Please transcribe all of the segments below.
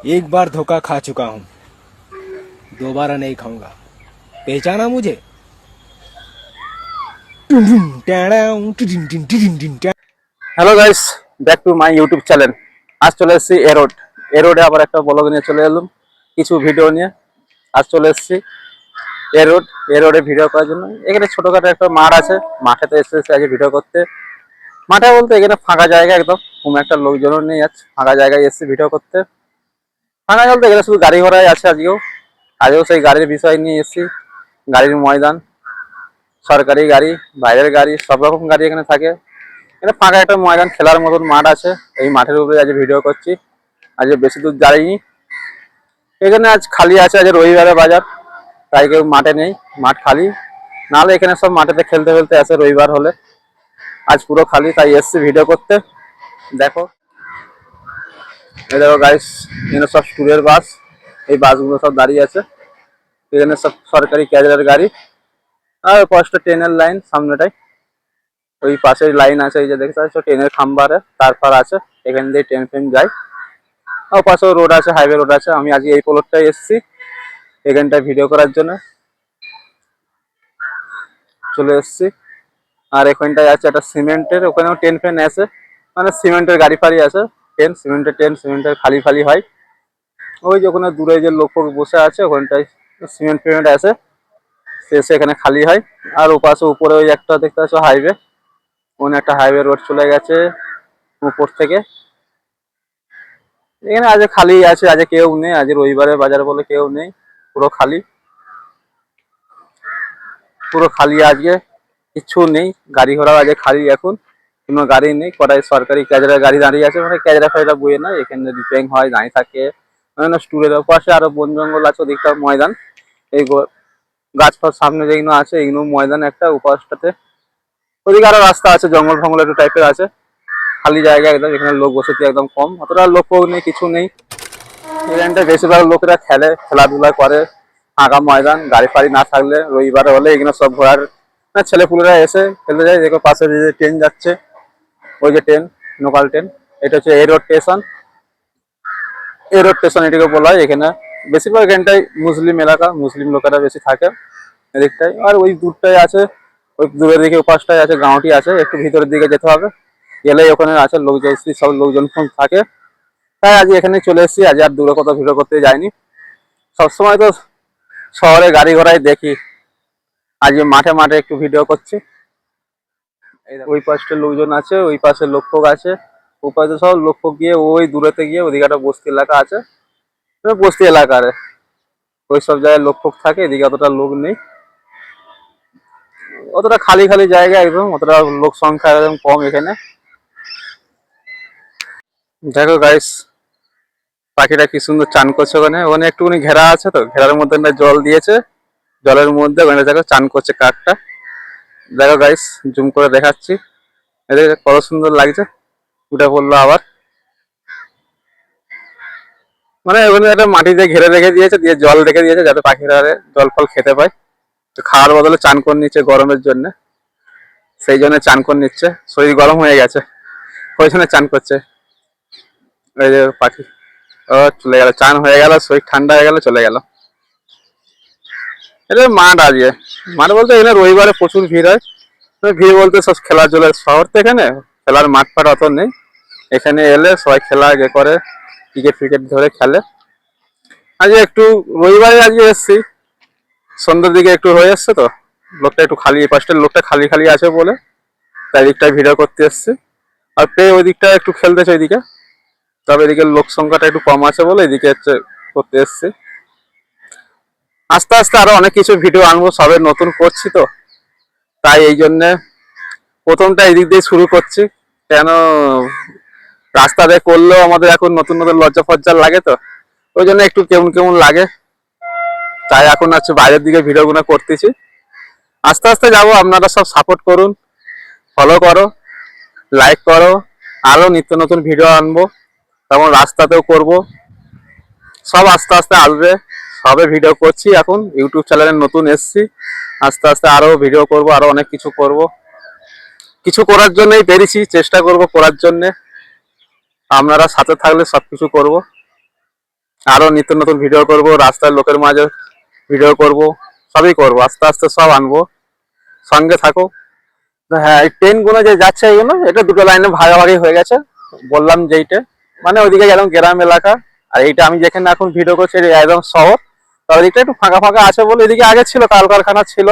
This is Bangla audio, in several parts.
एक बार धोखा खा चुका हूँ, दोबारा नहीं खाऊंगा। पहचाना मुझे? Hello guys, back to my YouTube channel. আজ চলে এসেছি এরোডে আবার একটা ব্লগ নিয়ে চলে এলাম কিছু ভিডিও নিয়ে। আজ চলে এসেছি এরোডে ভিডিও করার জন্য। এখানে ছোটখাটো একটা মাঠ আছে, মাঠেতে এসেছি আজ ভিডিও করতে। মাঠে বলতে এখানে ফাঁকা জায়গা, একদম কোনো একটা লোকজনও নেই। আজ ফাঁকা জায়গায় এসেছি ভিডিও করতে। ফাঁকা বলতে এখানে শুধু গাড়ি ঘোড়াই আছে। আজকেও সেই গাড়ির বিষয় নিয়ে এসেছি। গাড়ির ময়দান, সরকারি গাড়ি, বাইরের গাড়ি, সব রকম গাড়ি এখানে থাকে। এখানে ফাঁকা একটা ময়দান, খেলার মতন মাঠ আছে। এই মাঠের উপরে আজ ভিডিও করছি। আজ বেশি দূর যাইনি। এখানে আজ খালি আছে, আজ রবিবারের বাজার, তাই কেউ মাঠে নেই, মাঠ খালি। নাহলে এখানে সব মাঠেতে খেলতে খেলতে আসে রবিবার হলে। আজ পুরো খালি, তাই এসছি ভিডিও করতে। দেখো, এই দেখো গাইস, এখানে সব ট্যুরের বাস। এই বাসগুলো সব দাঁড়িয়ে আছে। এখানে সব সরকারি ক্যাডারের গাড়ি। আর পাঁচটা ট্রেনের লাইন সামনেটাই, ওই পাশে লাইন আছে। এই যে দেখতে পাচ্ছ ট্রেনের খাম্বারে তারপর আছে, এখান দিয়ে ট্রেন ফ্রেন যায়। আর পাশেও রোড আছে, হাইওয়ে রোড আছে। আমি আজকে এই প্লটটায় এসেছি এখানটায় ভিডিও করার জন্য চলে এসেছি। আর এখানটায় আছে একটা সিমেন্টের, ওখানেও ট্রেন ফ্রেন আছে, মানে সিমেন্টের গাড়ি ফাড়ি আছে। সিমেন্টের খালি ফালি হয়। ওই যে ওখানে দূরে যে লোক বসে আছে, ওখানটায় সিমেন্ট আছে, শেষে এখানে খালি হয়। আর ওপাশে উপরে ওই একটা দেখতে পাচ্ছ হাইওয়ে, ওখানে একটা হাইওয়ে রোড চলে গেছে উপর থেকে। এখানে আজ খালি আছে, আজ কেউ নেই। আজ রবিবারের বাজার বলে কেউ নেই, পুরো খালি, পুরো খালি আজকে। কিচ্ছু নেই, গাড়ি ঘোড়া আজ খালি। এখন কোনো গাড়ি নেই, কটাই সরকারি ক্যাজরা গাড়ি দাঁড়িয়ে আছে, মানে ক্যাজরা ফাজরা বইয়ে না, এখানে রিপেয়ারিং হয়, দাঁড়িয়ে থাকে। মানে স্টুডের পাশে আরো বন জঙ্গল আছে, ওদিকটা ময়দান। এই গাছ ফাছ সামনে যেগুলো আছে, এইগুলো ময়দান একটা উপাসটাতে। ওদিকে আরো রাস্তা আছে, জঙ্গল ফঙ্গল একটু টাইপের আছে। খালি জায়গা একদম, এখানে লোক বসতি একদম কম, অতটা লোক নেই, কিছু নেই। এখানটা বেশিরভাগ লোকেরা খেলাধুলা করে। ফাঁকা ময়দান, গাড়ি ফাড়ি না থাকলে রবিবার হলে এখানে সব ঘোরার ছেলেপুলেরা এসে খেলতে যায়। দেখো পাশে যে ট্রেন যাচ্ছে, ওই যে ট্রেন, লোকাল ট্রেন। এটা হচ্ছে এরোড স্টেশন। এরোড স্টেশন এটাকে বলা হয়। এখানে বেশিরভাগ এখানটাই মুসলিম এলাকা, মুসলিম লোকেরা বেশি থাকে এদিকটাই। আর ওই দূরটায় আছে, ওই দূরের দিকে উপাসটায় আছে, গাঁওটি আছে, একটু ভিতরের দিকে যেতে হবে। গেলেই ওখানে আছে লোকজন, সব লোকজন থাকে। তাই আজ এখানে চলে এসেছি। আজ আর দূরে কোথাও ভিডিও করতে যাইনি। সবসময় তো শহরে গাড়ি ঘোড়ায় দেখি, আজ মাঠে মাঠে একটু ভিডিও করছি। ওই পাশটা লোকজন আছে, ওই পাশে লোকফোক আছে, ওই পাশে সব লোকফোক গিয়ে ওই দূরেতে গিয়ে ওদিকে একটা বস্তি এলাকা আছে, বস্তি এলাকার ওই সব জায়গায় লোকফোক থাকে। এদিকে অতটা লোক নেই, অতটা খালি খালি জায়গা একদম, অতটা লোক সংখ্যা একদম কম এখানে। দেখো গাইস, পাখিটা কি সুন্দর চান করছে। ওখানে ওখানে একটুখানি ঘেরা আছে, তো ঘেরার মধ্যে জল দিয়েছে, জলের মধ্যে ওখানে দেখো চান করছে কাকটা। দেখো গাইস, জুম করে দেখাচ্ছি, এদিকে কত সুন্দর লাগছে। উঠে পড়লো আবার, মানে ওখানে একটা মাটিতে ঘিরে রেখে দিয়েছে, দিয়ে জল রেখে দিয়েছে যাতে পাখিরা জল ফল খেতে পায়। তো খাওয়ার বদলে চান করে নিচ্ছে গরমের জন্য, সেই জন্য চান করে নিচ্ছে। শরীর গরম হয়ে গেছে, ওই জন্য চান করছে। ওই যে পাখি, ও চলে গেল, চান হয়ে গেল, শরীর ঠান্ডা হয়ে গেল, চলে গেল। এটা মাঠ আজকে, মাঠ বলতে এখানে রবিবারে প্রচুর ভিড় হয়। ভিড় বলতে সব খেলার জন্য, শহর তো এখানে খেলার মাঠ ফাট অত নেই। এখানে এলে সবাই খেলা আগে করে, ক্রিকেট ফ্রিকেট ধরে খেলে। আজকে একটু রবিবারে আজকে এসছি, সন্ধ্যের দিকে একটু হয়ে এসছে, তো লোকটা একটু খালি, এই পাশটার লোকটা খালি খালি আছে বলে তাই দিকটায় ভিডিও করতে এসছি। আর ওই দিকটা একটু খেলতেছে ওইদিকে, তবে এদিকে লোক সংখ্যাটা একটু কম আছে বলে এদিকে হচ্ছে করতে এসছি। আস্তে আস্তে আরো অনেক কিছু ভিডিও আনবো, সবে নতুন করছি তো, তাই এই জন্যে প্রথমটা এদিক দিয়ে শুরু করছি। কেন রাস্তাতে করলেও আমাদের এখন নতুন নতুন লজ্জা ফজ্জা লাগে, তো ওই জন্য একটু কেমন কেমন লাগে, তাই এখন হচ্ছে বাইরের দিকে ভিডিও গুলো করতেছি। আস্তে আস্তে যাবো, আপনারা সব সাপোর্ট করুন, ফলো করো, লাইক করো। আরো নিত্য নতুন ভিডিও আনবো, তখন রাস্তাতেও করব, সব আস্তে আস্তে আসবে। সবে ভিডিও করছি, এখন ইউটিউব চ্যানেলে নতুন এসছি। আস্তে আস্তে আরো ভিডিও করব, আরো অনেক কিছু করব। কিছু করার জন্যই পেরেছি, চেষ্টা করব করার জন্য। আপনারা সাথে থাকলে সবকিছু করব। আরো নিত্য নতুন ভিডিও করব, রাস্তার লোকের মাঝে ভিডিও করব, সবই করব, আস্তে আস্তে সব আনবো, সঙ্গে থাকো। তো হ্যাঁ, এই ট্রেন গুলো যে যাচ্ছে এইগুলো, এটা দুটো লাইনে ভাগাভাগি হয়ে গেছে। বললাম যেইটা মানে ওইদিকে একদম গ্রাম এলাকা, আর এইটা আমি যেখানে এখন ভিডিও করছি এটা একদম শহর। তো ওইদিকটা একটু ফাঁকা ফাঁকা আছে বলে, এদিকে আগে ছিল কলকারখানা ছিল,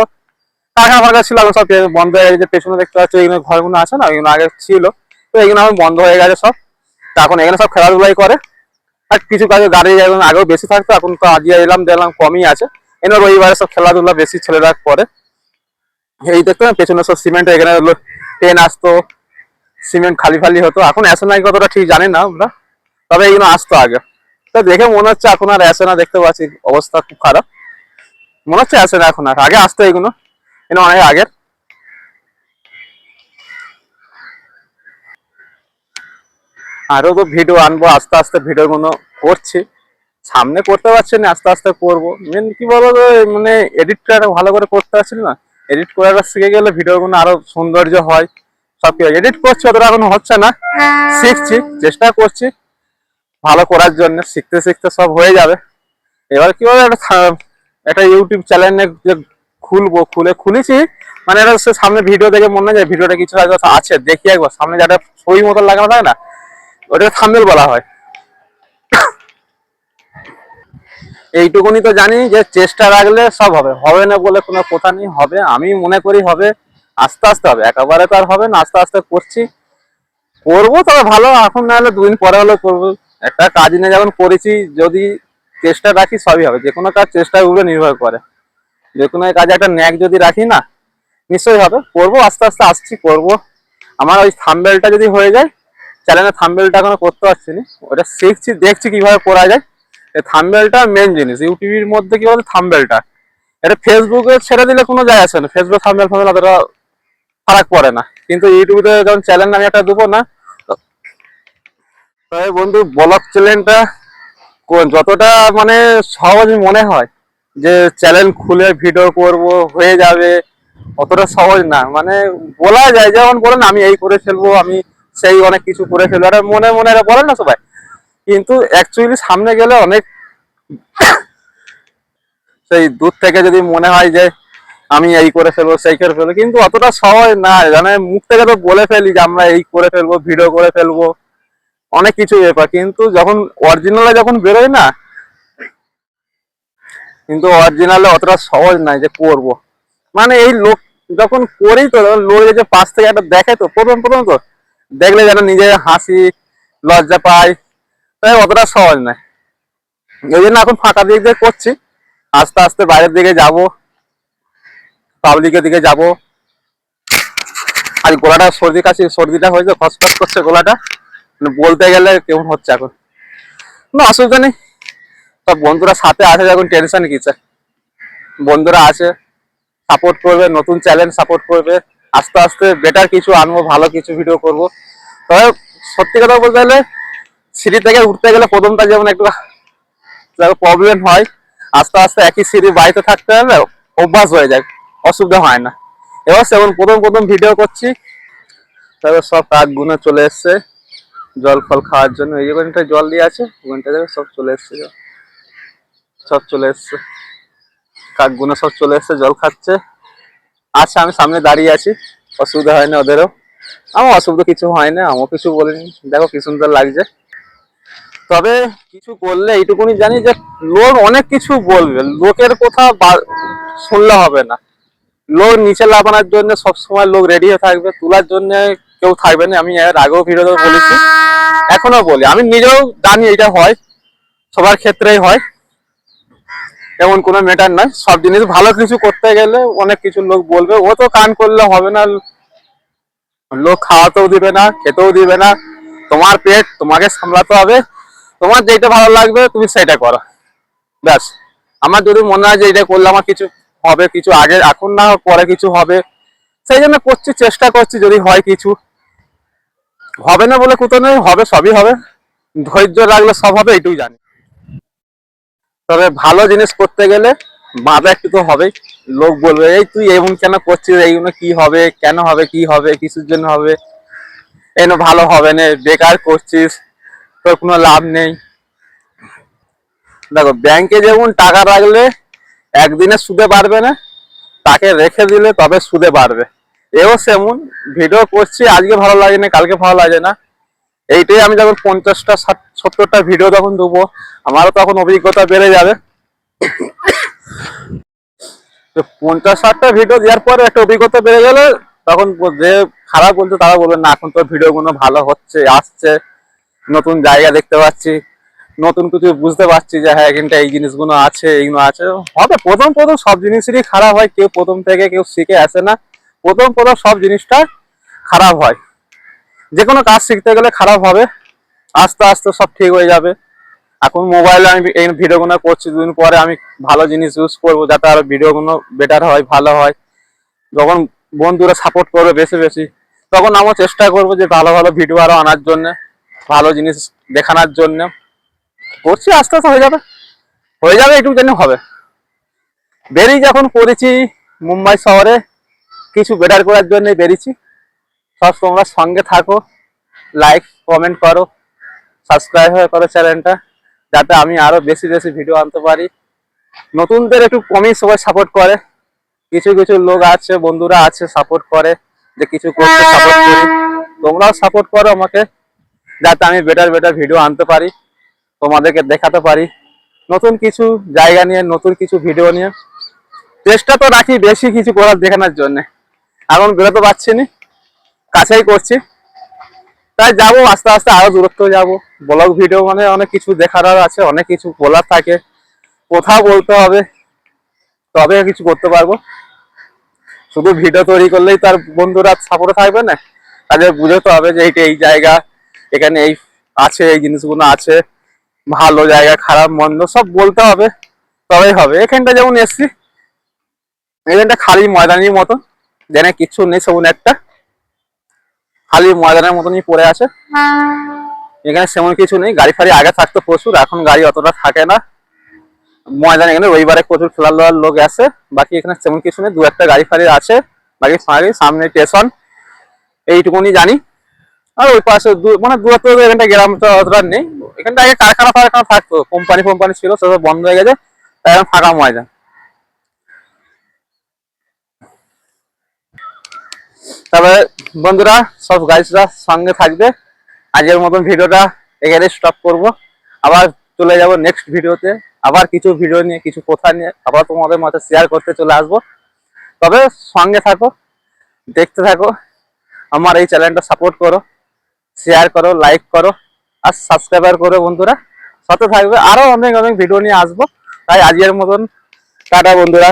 ফাঁকা ফাঁকা ছিল, এখন সব বন্ধ হয়ে গেছে। পেছনে দেখতে পাচ্ছি এইগুলো ঘরগুলো আছে না, ওইগুলো আগে ছিল, তো এইগুলো এখন বন্ধ হয়ে গেছে সব। তো এখন এখানে সব খেলাধুলাই করে। আর কিছু কাজে গাড়ি যেমন আগেও বেশি থাকতো, এখন তো আজকে এলাম দেখলাম কমই আছে। এনে রবিবারে সব খেলাধুলা বেশি ছেলেরা করে। এই দেখতে না পেছনে সব সিমেন্ট, এখানে ট্রেন আসতো, সিমেন্ট খালি খালি হতো, এখন আসে নাই কতটা ঠিক জানি না আমরা, তবে এইগুলো আসতো আগে। তো দেখে মনে হচ্ছে এখন আর আসে না, দেখতে পাচ্ছি অবস্থা খুব খারাপ, মনে হচ্ছে আসে না এখন আর, আগে আসতো এগুলো, এগুলো অনেক আগের। আরো তো ভিডিও আনবো, আস্তে আস্তে ভিডিও গুলো করছি, সামনে করতে পারছি না, আস্তে আস্তে করবো। মেন কি বলতো, মানে এডিটটা ভালো করে করতে পারছি না, এডিট করাটা শিখে গেলে ভিডিও গুলো আরো সৌন্দর্য হয়। সব কিছু এডিট করছি, অতটা এখন হচ্ছে না, শিখছি, চেষ্টা করছি ভালো করার জন্য, শিখতে শিখতে সব হয়ে যাবে। এবার কি বলে, একটা ইউটিউব চ্যানেল যে খুলবো, খুলেছি, মানে এটা সামনে ভিডিও দেখে মনে হয় ভিডিওটা কিছু হয়তো আছে, দেখি একবার সামনে যেটা ছবি মতো লাগানো থাকে না, ওটা থাম্বনেল বলা হয়। এইটুকুনি তো জানি যে চেষ্টা রাখলে সব হবে, হবে না বলে কোনো কথা নেই, হবে, আমি মনে করি হবে, আস্তে আস্তে হবে, একেবারে তো আর হবে না, আস্তে আস্তে করছি, করবো তবে ভালো, এখন না হলে দুদিন পরে হলেও করবো। একটা কাজ নিয়ে যখন করেছি, যদি চেষ্টা রাখি সবই হবে, যে কোনো কাজ চেষ্টার উপরে নির্ভর করে, যে কোনো কাজে একটা ন্যাক যদি রাখি না, নিশ্চয়ই হবে, করবো আস্তে আস্তে, আসছি করবো। আমার ওই থাম্বনেলটা যদি হয়ে যায়, চ্যানেলের থাম্বনেলটা এখনো করতে পারছি না, ওটা শিখছি, দেখছি কিভাবে করা যায়। এই থাম্বনেলটা মেন জিনিস ইউটিউবের মধ্যে, কি বলে থাম্বনেলটা, এটা ফেসবুকে ছেড়ে দিলে কোনো যায় আসে না, ফেসবুক থাম্বনেল ফাম্বনেল অতটা ফারাক পড়ে না, কিন্তু ইউটিউবে যখন চ্যানেল আমি একটা দেবো না, তবে বন্ধু ব্লগ চ্যানেলটা যতটা মানে সহজ মনে হয়, যে চ্যানেল খুলে ভিডিও করব হয়ে যাবে, অতটা সহজ না। মানে বলা যায়, যেমন বলেন আমি এই করে ফেলবো, আমি সেই অনেক কিছু করে ফেলবো, এটা মনে মনে এটা বলেন না সবাই, কিন্তু অ্যাকচুয়ালি সামনে গেলে অনেক, সেই দূর থেকে যদি মনে হয় যে আমি এই করে ফেলবো সেই করে ফেলবো, কিন্তু অতটা সহজ না, মানে মুখ থেকে তো বলে ফেলি যে আমরা এই করে ফেলবো, ভিডিও করে ফেলবো, অনেক কিছু ব্যাপার, কিন্তু যখন অরিজিনালে যখন বেরোয় না, কিন্তু অরিজিনালে অতটা সহজ নয় যে করব। মানে এই লোক যখন করি, তো লোক যে পাশ থেকে একটা দেখে, তো প্রথম প্রথম তো দেখলে যেন নিজে হাসি লজ্জা পায়, তাই অতটা সহজ নয়। ওই জন্য এখন ফাঁকা দিক দিয়ে করছি, আস্তে আস্তে বাইরের দিকে যাব, পাবলিকের দিকে যাব। আর গলাটা সর্দি কাশি, সর্দিটা হয়েছে, খসখস করছে গলাটা, মানে বলতে গেলে কেমন হচ্ছে এখন, কোনো অসুবিধা নেই। সব বন্ধুরা সাথে আছে, যখন টেনশন কিসে, বন্ধুরা আছে, সাপোর্ট করবে, নতুন চ্যালেঞ্জ সাপোর্ট করবে, আস্তে আস্তে বেটার কিছু আনবো, ভালো কিছু ভিডিও করব। তবে সত্যি কথা বলতে গেলে, সিঁড়ি থেকে উঠতে গেলে প্রথমটা যেমন একটু প্রবলেম হয়, আস্তে আস্তে একই সিঁড়ি বাড়িতে থাকতে হলে অভ্যাস হয়ে যায়, অসুবিধা হয় না। এবার যেমন প্রথম প্রথম ভিডিও করছি, তবে সব কাক গুনে চলে এসছে জল ফল খাওয়ার জন্য, এই ওখানটায় জল দিয়ে আছে, ওখানটা থেকে সব চলে এসছে, সব চলে এসছে, কাক গুনে সব চলে এসছে, জল খাচ্ছে। আচ্ছা, আমি সামনে দাঁড়িয়ে আছি, অসুবিধা হয় না ওদেরও, আমার অসুবিধা কিছু হয় না, আমিও কিছু বলিনি। দেখো কি সুন্দর লাগছে। তবে কিছু করলে এইটুকুনি জানি যে লোক অনেক কিছু বলবে, লোকের কথা শুনলে হবে না। লোক নিচে লাগানোর জন্য সবসময় লোক রেডি হয়ে থাকবে, তোলার জন্য কেউ থাকবে না। আমি এর আগেও ভিডিওতে বলেছি, এখনো বলি, আমি নিজেও জানি এটা হয়, সবার ক্ষেত্রেই হয়, এমন কোনো ম্যাটার নয়। সব জিনিস ভালো কিছু করতে গেলে অনেক কিছু লোক বলবে, ও তো কান করলে হবে না, লোক খাওয়াতেও দিবে না, খেতেও দিবে না, তোমার পেট তোমাকে সামলাতে হবে, তোমার যেটা ভালো লাগবে তুমি সেটা করো, ব্যাস। আমার যদি মনে হয় যে এটা করলে আমার কিছু হবে, কিছু আগে এখন না পরে কিছু হবে, সেই জন্য করছি, চেষ্টা করছি, যদি হয় কিছু, হবে না বলে কোথাও নেই, হবে, সবই হবে, ধৈর্য রাখলে সব হবে, এইটুকু জানি। তবে ভালো জিনিস করতে গেলে বাধা একটু তো হবেই, লোক বলবে এই তুই এমন কেন করছিস, এইগুলো কি হবে, কেন হবে, কি হবে, কিছুর জন্য হবে, ভালো হবে না, বেকার করছিস, তোর কোনো লাভ নেই, দেখো ব্যাংকে যেমন টাকা রাখলে একদিনে সুদে পারবে না, তাকে রেখে দিলে তবে সুদে পারবে। এও সেমন, ভিডিও করছি আজকে ভালো লাগে না, কালকে ভালো লাগে না। এইটাই আমি যখন 50টা 70টা ভিডিও যখন দেবো, আমারও তখন অভিজ্ঞতা বেড়ে যাবে। তো 50-60টা ভিডিও দেওয়ার পরে একটা অভিজ্ঞতা বেড়ে গেলে তখন যে খারাপ বলছে তারা বলবে না এখন তোর ভিডিও গুলো ভালো হচ্ছে, আসছে, নতুন জায়গা দেখতে পাচ্ছি, নতুন কিছু বুঝতে পারছি যে হ্যাঁ এখানটা এই জিনিসগুলো আছে, এইগুলো আছে। হবে প্রথম প্রথম সব জিনিসেরই খারাপ হয়, কেউ প্রথম থেকে কেউ শিখে আসে না। প্রথম প্রথম সব জিনিসটা খারাপ হয়, যে কোনো কাজ শিখতে গেলে খারাপ হবে, আস্তে আস্তে সব ঠিক হয়ে যাবে। এখন মোবাইলে আমি এই ভিডিওগুলো করছি, দুদিন পরে আমি ভালো জিনিস ইউজ করবো যাতে আরো ভিডিওগুলো বেটার হয়, ভালো হয়। যখন বন্ধুরা সাপোর্ট করবে বেশি বেশি, তখন আমরা চেষ্টা করবো যে ভালো ভালো ভিডিও আরো আনার জন্য, ভালো জিনিস দেখানোর জন্য। করছি, আস্তে আস্তে হয়ে যাবে, হয়ে যাবে, একটু জানি হবে। বেরিয়ে যখন করেছি মুম্বাই শহরে কিছু বেটার করার জন্য বেরিয়েছি। সব তোমরা সঙ্গে থাকো, লাইক কমেন্ট করো, সাবস্ক্রাইব করো চ্যানেলটা, যাতে আমি আরো বেশি বেশি ভিডিও আনতে পারি। নতুনদের একটু কমই সবাই সাপোর্ট করে, কিছু কিছু লোক আছে, বন্ধুরা আছে সাপোর্ট করে, যে কিছু করতে সাপোর্ট করি। তোমরাও সাপোর্ট করো আমাকে, যাতে আমি বেটার বেটার ভিডিও আনতে পারি, তোমাদেরকে দেখাতে পারি নতুন কিছু জায়গা নিয়ে, নতুন কিছু ভিডিও নিয়ে। চেষ্টা তো রাখি বেশি কিছু করার দেখানোর জন্য, এখন বেরোতে পারছি না, কাছেই করছি। তাই যাবো আস্তে আস্তে, আরো দূরত্ব যাবো। ব্লগ ভিডিও মানে অনেক কিছু দেখার আছে, অনেক কিছু বলার থাকে, কোথাও বলতে হবে, তবে কিছু করতে পারবো। শুধু ভিডিও তৈরি করলেই তার বন্ধুরা সাপোর্টে থাকবে না, তাদের বুঝতে হবে যে এইটা এই জায়গা, এখানে এই আছে, এই জিনিসগুলো আছে, ভালো জায়গা খারাপ মন্দ সব বলতে হবে, তবেই হবে। এখানটা যেমন এসছি, এখানটা খালি ময়দানের মতো, যেন কিচ্ছু নেই, সেমন একটা খালি ময়দানের মতনই পড়ে আছে। এখানে সেমন কিছু নেই, গাড়ি ফাড়ি আগে থাকতো প্রচুর, এখন গাড়ি অতটা থাকে না। ময়দান এখানে রবিবারে প্রচুর খেলার দেওয়ার লোক আসে, বাকি এখানে সেমন কিছু নেই, দু একটা গাড়ি ফাড়ি আছে, বাকি সামনে স্টেশন, এইটুকুনি জানি। আর ওই পাশে মানে দূরত্ব এখানটা গ্রাম তো অতটা নেই। এখানটা আগে কারখানা ফারখানা থাকতো, কোম্পানি ফোম্পানি ছিল, সেসব বন্ধ হয়ে গেছে, তাই এখন ফাঁকা ময়দান। তবে বন্ধুরা সব গাইজরা সঙ্গে থাকবে। আজকের মতন ভিডিওটা এখানে স্টপ করব, আবার চলে যাব নেক্সট ভিডিওতে, আবার কিছু ভিডিও নিয়ে, কিছু কথা নিয়ে আবার তোমাদের মাঝে শেয়ার করতে চলে আসবো। তবে সঙ্গে থাকো, দেখতে থাকো, আমার এই চ্যানেলটা সাপোর্ট করো, শেয়ার করো, লাইক করো, আর সাবস্ক্রাইবার করো বন্ধুরা, সাথে থাকবে। আরো অনেক অনেক ভিডিও নিয়ে আসবো। তাই আজকের মতন টাটা বন্ধুরা।